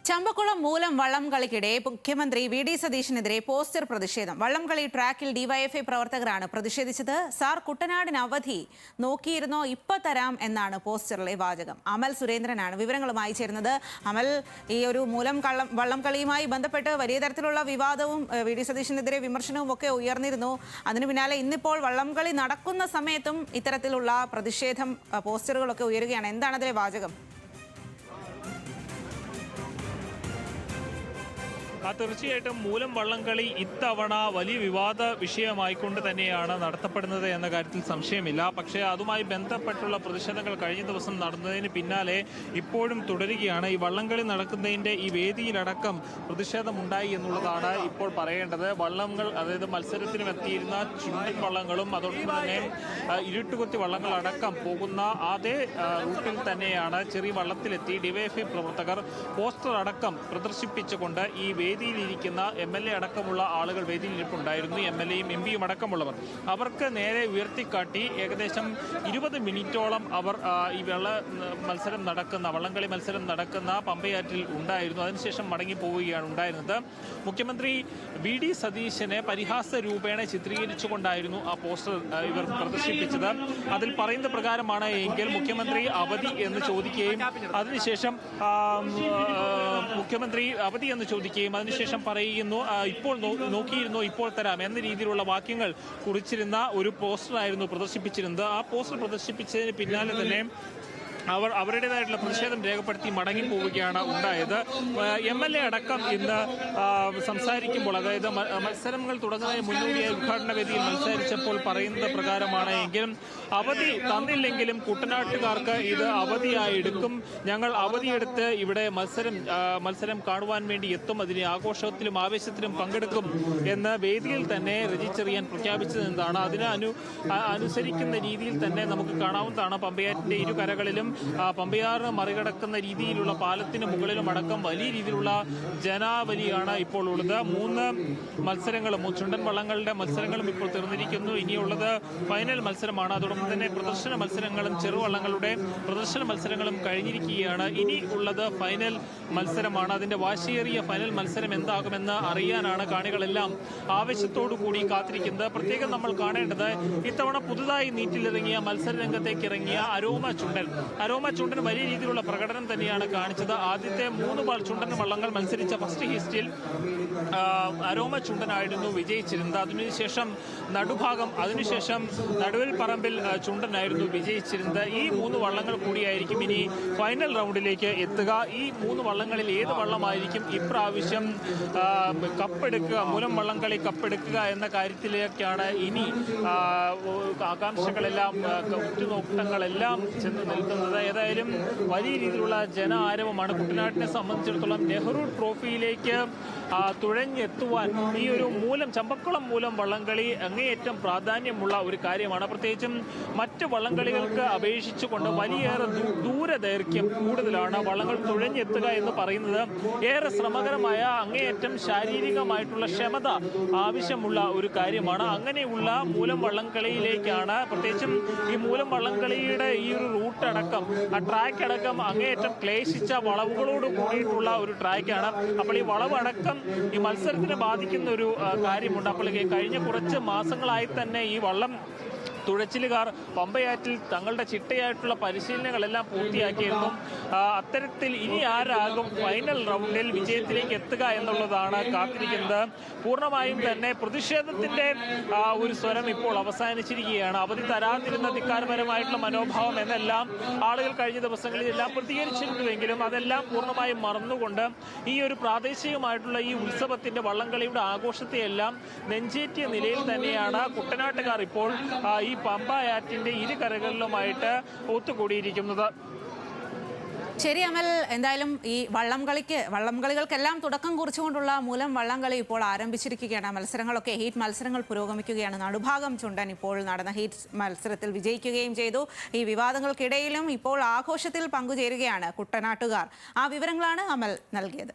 ചമ്പക്കുളം മൂലം വള്ളംകളിക്കിടെ മുഖ്യമന്ത്രി VD. സതീശനെതിരെ poster പ്രതിഷേധം. വള്ളംകളി ട്രാക്കിൽ ഡിവൈഎഫ്ഐ പ്രവർത്തകരാണ് പ്രതിഷേധിച്ചത്. സാർ കുട്ടനാടിന് അവധി നോക്കിയിരുന്നോ, ഇപ്പൊ തരാം എന്നാണ് പോസ്റ്ററിലെ വാചകം. അമൽ സുരേന്ദ്രനാണ് വിവരങ്ങളുമായി ചേരുന്നത്. അമൽ, ഈ ഒരു മൂലം വള്ളംകളിയുമായി ബന്ധപ്പെട്ട് വലിയ തരത്തിലുള്ള വിവാദവും വി.ഡി. സതീശനെതിരെ വിമർശനവും ഒക്കെ ഉയർന്നിരുന്നു. അതിനു പിന്നാലെ ഇന്നിപ്പോൾ വള്ളംകളി നടക്കുന്ന സമയത്തും ഇത്തരത്തിലുള്ള പ്രതിഷേധം പോസ്റ്ററുകളൊക്കെ ഉയരുകയാണ്. എന്താണ് അതിലെ വാചകം? തീർച്ചയായിട്ടും മൂലം വള്ളംകളി ഇത്തവണ വലിയ വിവാദ വിഷയമായിക്കൊണ്ട് തന്നെയാണ് നടത്തപ്പെടുന്നത് എന്ന കാര്യത്തിൽ സംശയമില്ല. പക്ഷേ അതുമായി ബന്ധപ്പെട്ടുള്ള പ്രതിഷേധങ്ങൾ കഴിഞ്ഞ ദിവസം നടന്നതിന് പിന്നാലെ ഇപ്പോഴും തുടരുകയാണ്. ഈ വള്ളംകളി നടക്കുന്നതിൻ്റെ ഈ വേദിയിലടക്കം പ്രതിഷേധമുണ്ടായി എന്നുള്ളതാണ് ഇപ്പോൾ പറയേണ്ടത്. വള്ളങ്ങൾ, അതായത് മത്സരത്തിനും എത്തിയിരുന്ന ചുണ്ടൻ വള്ളങ്ങളും അതോടൊപ്പം തന്നെ ഇരുട്ടുകുത്തി വള്ളങ്ങളടക്കം പോകുന്ന അതേ റൂട്ടിൽ തന്നെയാണ് ചെറിയ വള്ളത്തിലെത്തി ഡിവൈഎഫ്ഐ പ്രവർത്തകർ പോസ്റ്റർ അടക്കം പ്രദർശിപ്പിച്ചുകൊണ്ട് ഈ വേദിയിലിരിക്കുന്ന MLA അടക്കമുള്ള ആളുകൾ വേദിയിലിരിപ്പുണ്ടായിരുന്നു. MLAയും MP യും അടക്കമുള്ളവർ അവർക്ക് നേരെ ഉയർത്തിക്കാട്ടി ഏകദേശം 20 മിനിറ്റോളം അവർ ഈ വള്ളംകളി മത്സരം നടക്കുന്ന പമ്പയാറ്റിൽ ഉണ്ടായിരുന്നു. അതിനുശേഷം മടങ്ങി പോവുകയാണ് ഉണ്ടായിരുന്നത്. മുഖ്യമന്ത്രി വി.ഡി. സതീശനെ പരിഹാസ രൂപേണ ചിത്രീകരിച്ചുകൊണ്ടായിരുന്നു ആ പോസ്റ്റർ ഇവർ പ്രദർശിപ്പിച്ചത്. അതിൽ പറയുന്ന പ്രകാരമാണ് എങ്കിൽ മുഖ്യമന്ത്രി അവധി എന്ന് ചോദിക്കുകയും അതിനുശേഷം പറയുന്നു ഇപ്പോൾ നോക്കിയിരുന്നോ ഇപ്പോൾ തരാം എന്ന രീതിയിലുള്ള വാക്യങ്ങൾ കുറിച്ചിരുന്ന ഒരു പോസ്റ്ററായിരുന്നു പ്രദർശിപ്പിച്ചിരുന്നത്. ആ പോസ്റ്റർ പ്രദർശിപ്പിച്ചതിന് പിന്നാലെ തന്നെ അവർ അവരുടേതായിട്ടുള്ള പ്രതിഷേധം രേഖപ്പെടുത്തി മടങ്ങിപ്പോവുകയാണ് ഉണ്ടായത്. MLA അടക്കം ഇന്ന് സംസാരിക്കുമ്പോൾ, അതായത് മത്സരങ്ങൾ തുടങ്ങുന്നതിന് മുന്നോടിയായി ഉദ്ഘാടന വേദിയിൽ മത്സരിച്ചപ്പോൾ പറയുന്നത് പ്രകാരമാണ് എങ്കിലും അവധി തന്നില്ലെങ്കിലും കുട്ടനാട്ടുകാർക്ക് ഇത് അവധിയായി എടുക്കും. ഞങ്ങൾ അവധിയെടുത്ത് ഇവിടെ മത്സരം കാണുവാൻ വേണ്ടി എത്തും. അതിന് ആഘോഷത്തിലും ആവേശത്തിലും പങ്കെടുക്കും എന്ന് വേദിയിൽ തന്നെ രജിച്ചറിയാൻ പ്രഖ്യാപിച്ചതെന്നാണ്. അതിന് അനുസരിക്കുന്ന രീതിയിൽ തന്നെ നമുക്ക് കാണാവുന്നതാണ്. പമ്പയാറ്റിന്റെ ഇരു കരകളിലും പമ്പയാറ് മറികടക്കുന്ന രീതിയിലുള്ള പാലത്തിന് മുകളിലും അടക്കം വലിയ രീതിയിലുള്ള ജനാവലിയാണ് ഇപ്പോൾ ഉള്ളത്. 3 മത്സരങ്ങളും ചുണ്ടൻ വള്ളങ്ങളുടെ മത്സരങ്ങളും ഇപ്പോൾ തീർന്നിരിക്കുന്നു. ഇനിയുള്ളത് ഫൈനൽ മത്സരമാണ്. അതോടൊപ്പം തന്നെ പ്രദർശന മത്സരങ്ങളും ചെറുവള്ളങ്ങളുടെ പ്രദർശന മത്സരങ്ങളും കഴിഞ്ഞിരിക്കുകയാണ്. ഇനി ഉള്ളത് ഫൈനൽ മത്സരമാണ്. അതിന്റെ വാശിയേറിയ ഫൈനൽ മത്സരം എന്താകുമെന്ന് അറിയാനാണ് കാണികളെല്ലാം ആവേശത്തോടു കൂടി കാത്തിരിക്കുന്നത്. പ്രത്യേകം നമ്മൾ കാണേണ്ടത് ഇത്തവണ പുതുതായി നീറ്റിലിറങ്ങിയ മത്സര രംഗത്തേക്ക് ഇറങ്ങിയ അരോമ ചുണ്ടൻ വലിയ രീതിയിലുള്ള പ്രകടനം തന്നെയാണ് കാണിച്ചത്. ആദ്യത്തെ 3 ചുണ്ടൻ വള്ളങ്ങൾ മത്സരിച്ച ഫസ്റ്റ് ഹിസ്റ്റിൽ അരോമ ചുണ്ടനായിരുന്നു വിജയിച്ചിരുന്നത്. അതിനുശേഷം അതിനുശേഷം നടുവിൽ പറമ്പിൽ ചുണ്ടനായിരുന്നു വിജയിച്ചിരുന്നത്. ഈ 3 വള്ളങ്ങൾ കൂടിയായിരിക്കും ഇനി ഫൈനൽ റൗണ്ടിലേക്ക് എത്തുക. ഈ 3 വള്ളങ്ങളിൽ ഏത് വള്ളമായിരിക്കും ഇപ്രാവശ്യം കപ്പെടുക്കുക, മൂലം വള്ളംകളി കപ്പെടുക്കുക എന്ന കാര്യത്തിലേക്കാണ് ഇനി ആകാംക്ഷകളെല്ലാം, ഉറ്റുനോട്ടങ്ങളെല്ലാം ചെന്ന് നിൽക്കുന്നത്. ഏതായാലും വലിയ രീതിയിലുള്ള ജന ആരവമാണ്. കുട്ടനാട്ടിനെ സംബന്ധിച്ചിടത്തോളം നെഹ്റു ട്രോഫിയിലേക്ക് തുഴഞ്ഞെത്തുവാൻ ഈ ഒരു ചമ്പക്കുളം മൂലം വള്ളംകളി അങ്ങേയറ്റം പ്രാധാന്യമുള്ള ഒരു കാര്യമാണ്. പ്രത്യേകിച്ചും മറ്റ് വള്ളംകളികൾക്ക് അപേക്ഷിച്ചുകൊണ്ട് വലിയേറെ ദൂരദൈർഘ്യം കൂടുതലാണ്. വള്ളങ്ങൾ തുഴഞ്ഞെത്തുക എന്ന് പറയുന്നത് ഏറെ ശ്രമകരമായ, അങ്ങേയറ്റം ശാരീരികമായിട്ടുള്ള ക്ഷമത ആവശ്യമുള്ള ഒരു കാര്യമാണ്. അങ്ങനെയുള്ള മൂലം വള്ളംകളിയിലേക്കാണ്, പ്രത്യേകിച്ചും ഈ മൂലം വള്ളംകളിയുടെ ഈ ഒരു റൂട്ട് അടക്കം, ആ ട്രാക്ക് അടക്കം അങ്ങേയറ്റം ക്ലേശിച്ച വളവുകളോട് കൂടിയിട്ടുള്ള ഒരു ട്രാക്കാണ്. അപ്പോൾ ഈ വളവടക്കം ഈ മത്സരത്തിനെ ബാധിക്കുന്ന ഒരു കാര്യമുണ്ട്. അപ്പോൾ കഴിഞ്ഞ കുറച്ച് മാസങ്ങളായി തന്നെ ഈ വള്ളം തുഴച്ചിലുകാർ പമ്പയാറ്റിൽ തങ്ങളുടെ ചിട്ടയായിട്ടുള്ള പരിശീലനങ്ങളെല്ലാം പൂർത്തിയാക്കിയിരുന്നു. അത്തരത്തിൽ ഇനി ആരാകും ഫൈനൽ റൗണ്ടിൽ വിജയത്തിലേക്ക് എത്തുക എന്നുള്ളതാണ് കാത്തിരിക്കുന്നത്. പൂർണ്ണമായും തന്നെ പ്രതിഷേധത്തിന്റെ ഒരു സ്വരം ഇപ്പോൾ അവസാനിച്ചിരിക്കുകയാണ്. അവധി തരാതിരുന്ന ധിക്കാരപരമായിട്ടുള്ള മനോഭാവം എന്നെല്ലാം ആളുകൾ കഴിഞ്ഞ ദിവസങ്ങളിലെല്ലാം പ്രതികരിച്ചിരുന്നുവെങ്കിലും അതെല്ലാം പൂർണ്ണമായും മറന്നുകൊണ്ട് ഈ ഒരു പ്രാദേശികമായിട്ടുള്ള ഈ ഉത്സവത്തിന്റെ വള്ളംകളിയുടെ ആഘോഷത്തെയെല്ലാം നെഞ്ചേറ്റിയ നിലയിൽ തന്നെയാണ് കുട്ടനാട്ടുകാർ ഇപ്പോൾ ഈ പമ്പയാറ്റിന്റെ ഇരു കരകളിലുമായിട്ട് ഒത്തുകൂടിയിരിക്കുന്നത്. ശരി അമൽ, എന്തായാലും ഈ വള്ളംകളികൾക്കെല്ലാം തുടക്കം കുറിച്ചുകൊണ്ടുള്ള മൂലം വള്ളംകളി ഇപ്പോൾ ആരംഭിച്ചിരിക്കുകയാണ്. ഹീറ്റ് മത്സരങ്ങൾ പുരോഗമിക്കുകയാണ്. നടുഭാഗം ചുണ്ടൻ ഇപ്പോൾ നടന്ന ഹീറ്റ് മത്സരത്തിൽ വിജയിക്കുകയും ചെയ്തു. ഈ വിവാദങ്ങൾക്കിടയിലും ഇപ്പോൾ ആഘോഷത്തിൽ പങ്കുചേരുകയാണ് കുട്ടനാട്ടുകാർ. ആ വിവരങ്ങളാണ് അമൽ നൽകിയത്.